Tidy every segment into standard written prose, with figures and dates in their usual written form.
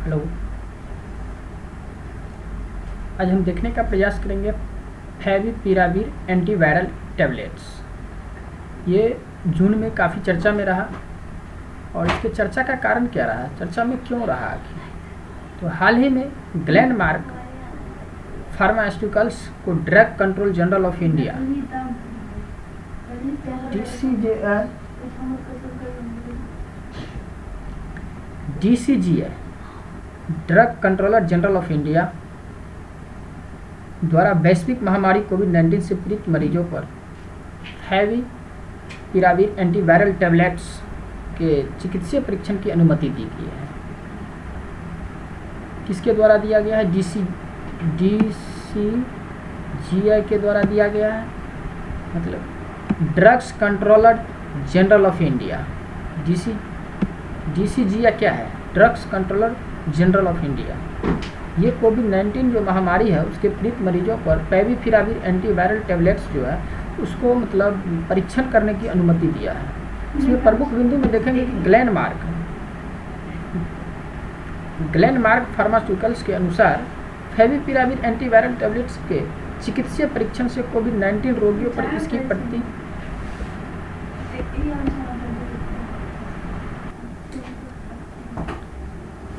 Hello, आज हम देखने का प्रयास करेंगे फैविपिराविर एंटीवायरल टैबलेट्स। ये जून में काफ़ी चर्चा में रहा और इसके चर्चा का कारण क्या रहा, चर्चा में क्यों रहा आखिर। तो हाल ही में ग्लेनमार्क फार्मास्यूटिकल्स को drug control general of India DCGI drug controller general of India द्वारा वैश्विक महामारी कोविड-19 से पीड़ित मरीजों पर फैविपिराविर एंटीवायरल टैबलेट्स के चिकित्सीय परीक्षण की अनुमति दी गई है। किसके द्वारा दिया गया है? DCGI के द्वारा दिया गया है, मतलब drugs controller general of India. DCGI क्या है? Drugs controller general of India. ये कोविड-19 जो महामारी है उसके पीड़ित मरीजों पर फैविपिराविर एंटीवायरल टैबलेट्स जो है उसको मतलब परीक्षण करने की अनुमति दिया है। इसमें प्रमुख बिंदु में देखेंगे कि ग्लेनमार्क फार्मास्यूटिकल्स के अनुसार फैविपिराविर एंटीवायरल टैबलेट्स के चिकित्सीय परीक्षण से कोविड-19 रोगियों पर इसकी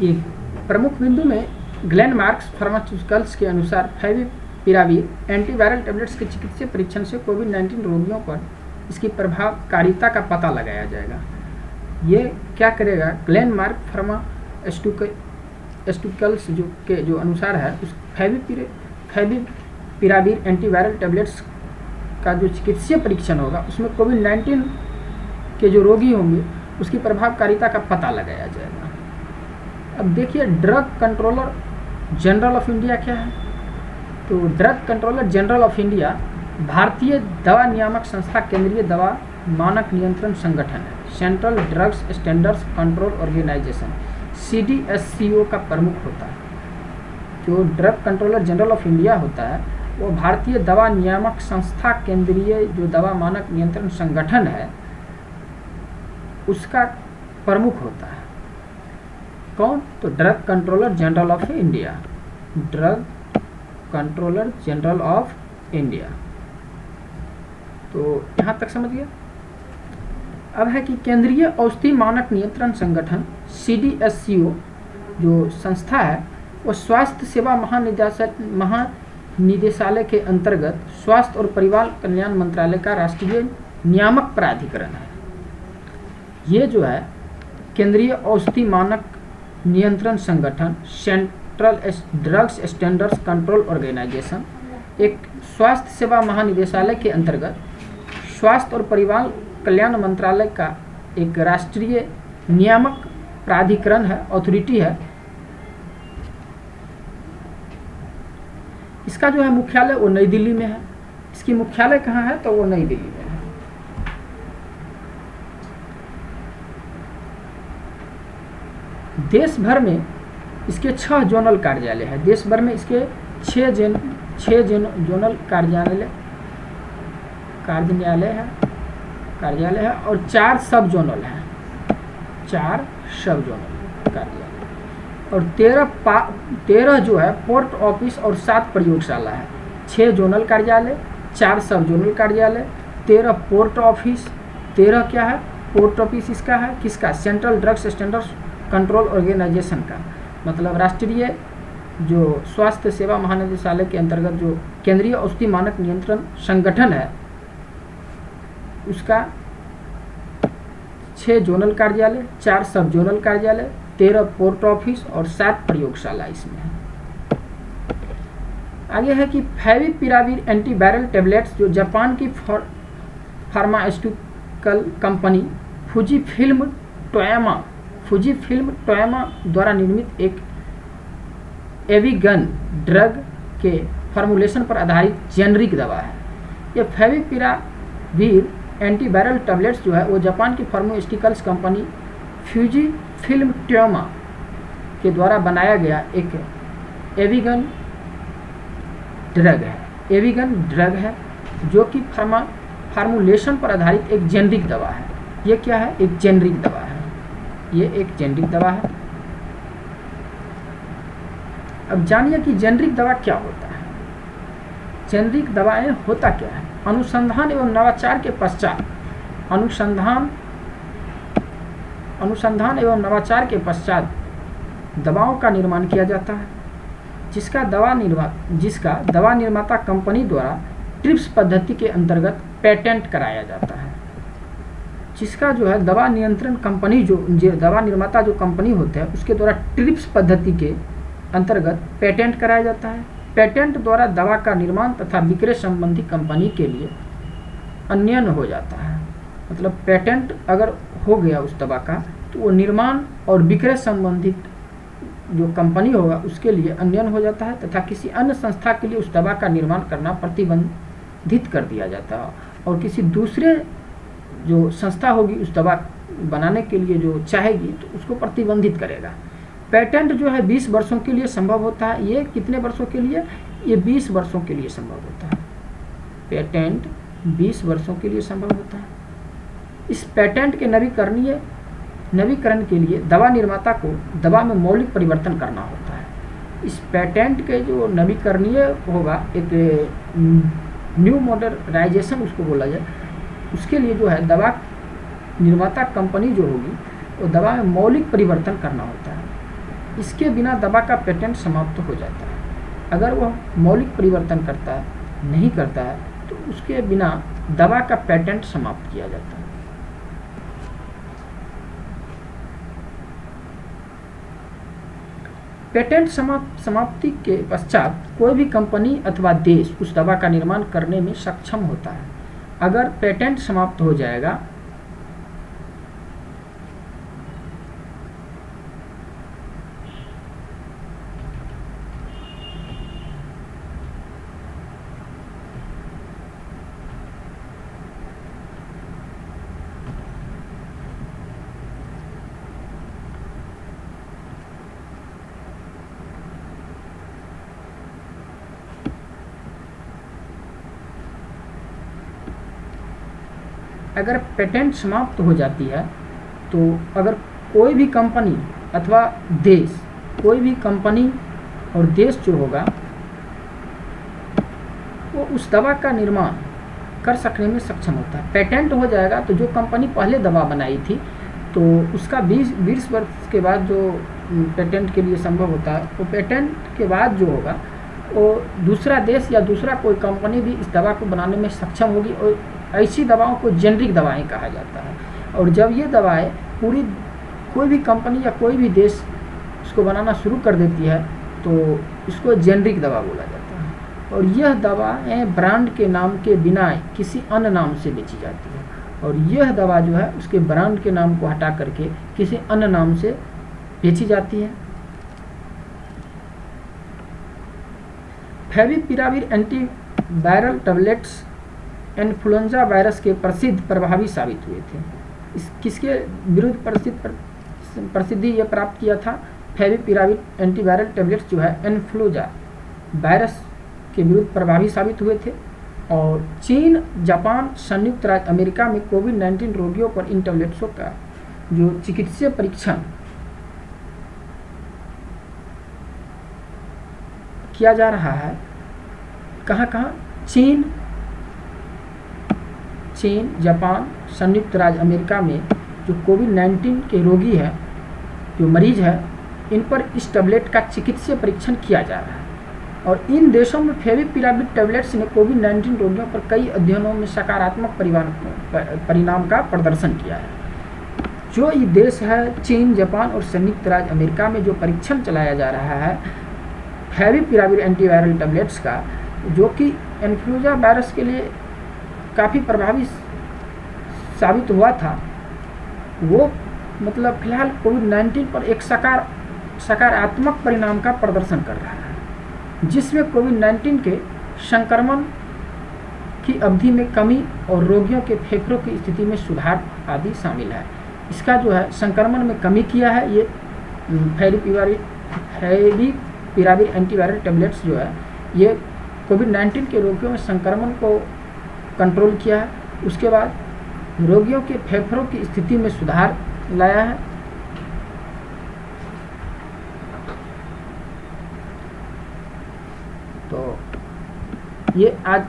एक प्रमुख बिंदु में ग्लेनमार्क फार्मास्यूटिकल्स के अनुसार फैविपिराविर एंटीवायरल टैबलेट्स के चिकित्सीय परीक्षण से कोविड-19 रोगियों पर इसकी प्रभावकारिता का पता लगाया जाएगा। ये क्या करेगा? ग्लेनमार्क फार्मास्यूटिकल्स जो अनुसार है उस फैविपिराविर एंटीवायरल टैबलेट्स का जो चिकित्सीय परीक्षण होगा उसमें कोविड-19 के जो रोगी होंगे उसकी प्रभावकारिता का पता लगाया जाएगा। अब देखिए drug controller general of India क्या है? तो drug controller general of India भारतीय दवा नियामक संस्था केंद्रीय दवा मानक नियंत्रण संगठन है। Central drugs standards control organisation CDSCO का प्रमुख होता है। जो drug controller general of India होता है वो भारतीय दवा नियामक संस्था केंद्रीय जो दवा मानक नियंत्रण संगठन है उसका प्रमुख होता है। कौन? तो drug controller general of India. Drug controller general of India. तो यहाँ तक समझ गया। अब है कि केंद्रीय औषधि मानक नियंत्रण संगठन CDSCO जो संस्था है वो स्वास्थ्य सेवा महानिदेशालय के अंतर्गत स्वास्थ्य और परिवार कल्याण मंत्रालय का राष्ट्रीय नियामक प्राधिकरण है। ये जो है केंद्रीय औषधि मानक नियंत्रण संगठन central drugs standards control organisation एक स्वास्थ्य सेवा महानिदेशालय के अंतर्गत स्वास्थ्य और परिवार कल्याण मंत्रालय का एक राष्ट्रीय नियामक प्राधिकरण है, अथॉरिटी है। इसका जो है मुख्यालय वो नई दिल्ली में है। इसकी मुख्यालय कहाँ है? तो वो नई दिल्ली में है। देश भर में इसके 6 जोनल कार्यालय है। देश भर में इसके 6 जोनल कार्यालय है और 4 सब जोनल है। 4 सब जोनल कार्यालय और 13 जो है पोर्ट ऑफिस और 7 प्रयोगशाला है। 6 जोनल कार्यालय, 4 सब जोनल कार्यालय, 13 पोर्ट ऑफिस। 13 क्या है? पोर्ट ऑफिस इसका है किसका? Central drugs standards control organisation का, मतलब राष्ट्रीय जो स्वास्थ्य सेवा महानिदेशालय के अंतर्गत जो केंद्रीय औषधि मानक नियंत्रण संगठन है उसका 6 जोनल कार्यालय, 4 सब जोनल कार्यालय, 13 पोर्ट ऑफिस और 7 प्रयोगशाला इसमें है। आगे है कि फैविपिराविर एंटीवायरल टैबलेट्स जो जापान की फार्मास्यूटिकल कंपनी फुजीफिल्म टोयोमा द्वारा निर्मित एक एविगन ड्रग के फॉर्मुलेशन पर आधारित जेनरिक दवा है। यह फैविपिराविर एंटीवायरल टैबलेट्स जो है वो जापान की फार्मास्यूटिकल्स कंपनी फुजीफिल्म टोयोमा के द्वारा बनाया गया एक एविगन ड्रग है जो कि फार्मुलेशन पर आधारित एक जेनरिक दवा है। ये क्या है? एक जेनरिक दवा है। ये एक जेनरिक दवा है। अब जानिए कि जेनरिक दवा क्या होता है। जेनरिक दवाएं होता क्या है? अनुसंधान एवं नवाचार के पश्चात अनुसंधान एवं नवाचार के पश्चात दवाओं का निर्माण किया जाता है, जिसका दवा निर्माता कंपनी द्वारा ट्रिप्स पद्धति के अंतर्गत पेटेंट कराया जाता है। जिसका जो है दवा नियंत्रण कंपनी जो दवा निर्माता जो कंपनी होता है उसके द्वारा ट्रिप्स पद्धति के अंतर्गत पेटेंट कराया जाता है। पेटेंट द्वारा दवा का निर्माण तथा विक्रय संबंधी कंपनी के लिए अन्यन हो जाता है। मतलब पेटेंट अगर हो गया उस दवा का तो वो निर्माण और विक्रय संबंधित जो कंपनी होगा उसके लिए अन्यन हो जाता है तथा किसी अन्य संस्था के लिए उस दवा का निर्माण करना प्रतिबंधित कर दिया जाता है, और किसी दूसरे जो संस्था होगी उस दवा बनाने के लिए जो चाहेगी तो उसको प्रतिबंधित करेगा। पेटेंट जो है 20 वर्षों के लिए संभव होता है। ये कितने वर्षों के लिए? ये 20 वर्षों के लिए संभव होता है। पेटेंट 20 वर्षों के लिए संभव होता है। इस पेटेंट के नवीकरण के लिए दवा निर्माता को दवा में मौलिक परिवर्तन करना होता है। इस पेटेंट के जो नवीकरणीय होगा, एक न्यू मॉडर्नाइजेशन उसको बोला जाए, उसके लिए जो है दवा निर्माता कंपनी जो होगी वो दवा में मौलिक परिवर्तन करना होता है। इसके बिना दवा का पेटेंट समाप्त हो जाता है। अगर वह मौलिक परिवर्तन नहीं करता है तो उसके बिना दवा का पेटेंट समाप्त किया जाता है। पेटेंट समाप्ति के पश्चात कोई भी कंपनी अथवा देश उस दवा का निर्माण करने में सक्षम होता है। अगर पेटेंट समाप्त हो जाएगा अगर पेटेंट समाप्त हो जाती है तो अगर कोई भी कंपनी अथवा देश, कोई भी कंपनी और देश जो होगा वो उस दवा का निर्माण कर सकने में सक्षम होता है। पेटेंट हो जाएगा तो जो कंपनी पहले दवा बनाई थी तो उसका 20 वर्ष के बाद जो पेटेंट के लिए संभव होता है, वो पेटेंट के बाद जो होगा वो दूसरा देश या दूसरा कोई कंपनी भी इस दवा को बनाने में सक्षम होगी, और ऐसी दवाओं को जेनरिक दवाएं कहा जाता है। और जब ये दवाएं कोई भी कंपनी या कोई भी देश उसको बनाना शुरू कर देती है तो इसको जेनरिक दवा बोला जाता है। और यह दवाएं ब्रांड के नाम के बिना किसी अन्य नाम से बेची जाती है, और यह दवा जो है उसके ब्रांड के नाम को हटा करके किसी अन्य नाम से बेची जाती है। Favipiravir antiviral tablets influenza virus के प्रभावी साबित हुए थे। किसके विरुद्ध प्रसिद्धि ये प्राप्त किया था? फेविपिराविर एंटीवायरल टैबलेट्स जो है इन्फ्लुएंजा वायरस के विरुद्ध प्रभावी साबित हुए थे। और चीन, जापान, संयुक्त राज्य अमेरिका में कोविड-19 रोगियों पर इन टैबलेट्सों का जो चिकित्सीय परीक्षण किया जा रहा है, कहाँ? चीन, जापान, संयुक्त राज्य अमेरिका में जो कोविड-19 के रोगी है, जो मरीज है, इन पर इस टैबलेट का चिकित्सीय परीक्षण किया जा रहा है। और इन देशों में फेविपिराविर टैबलेट्स ने कोविड-19 रोगियों पर कई अध्ययनों में सकारात्मक परिणाम का प्रदर्शन किया है। जो ये देश है चीन, जापान और संयुक्त राज्य अमेरिका में जो परीक्षण चलाया जा रहा है फेविपिराविर एंटीवायरल टैबलेट्स का, जो कि इन्फ्लुएंजा वायरस के लिए काफ़ी प्रभावी साबित हुआ था, वो मतलब फिलहाल कोविड-19 पर एक सकारात्मक परिणाम का प्रदर्शन कर रहा है, जिसमें कोविड-19 के संक्रमण की अवधि में कमी और रोगियों के फेफड़ों की स्थिति में सुधार आदि शामिल है। इसका जो है संक्रमण में कमी किया है ये फेविपिराविर एंटीवायरल टैबलेट्स जो है, ये कोविड-19 के रोगियों में संक्रमण को कंट्रोल किया है। उसके बाद रोगियों के फेफड़ों की स्थिति में सुधार लाया है। तो ये आज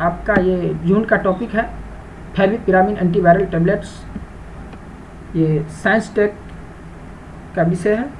आपका ये जून का टॉपिक है, फेविपिरामिन एंटीवायरल टेबलेट्स। ये साइंस टेक का विषय है।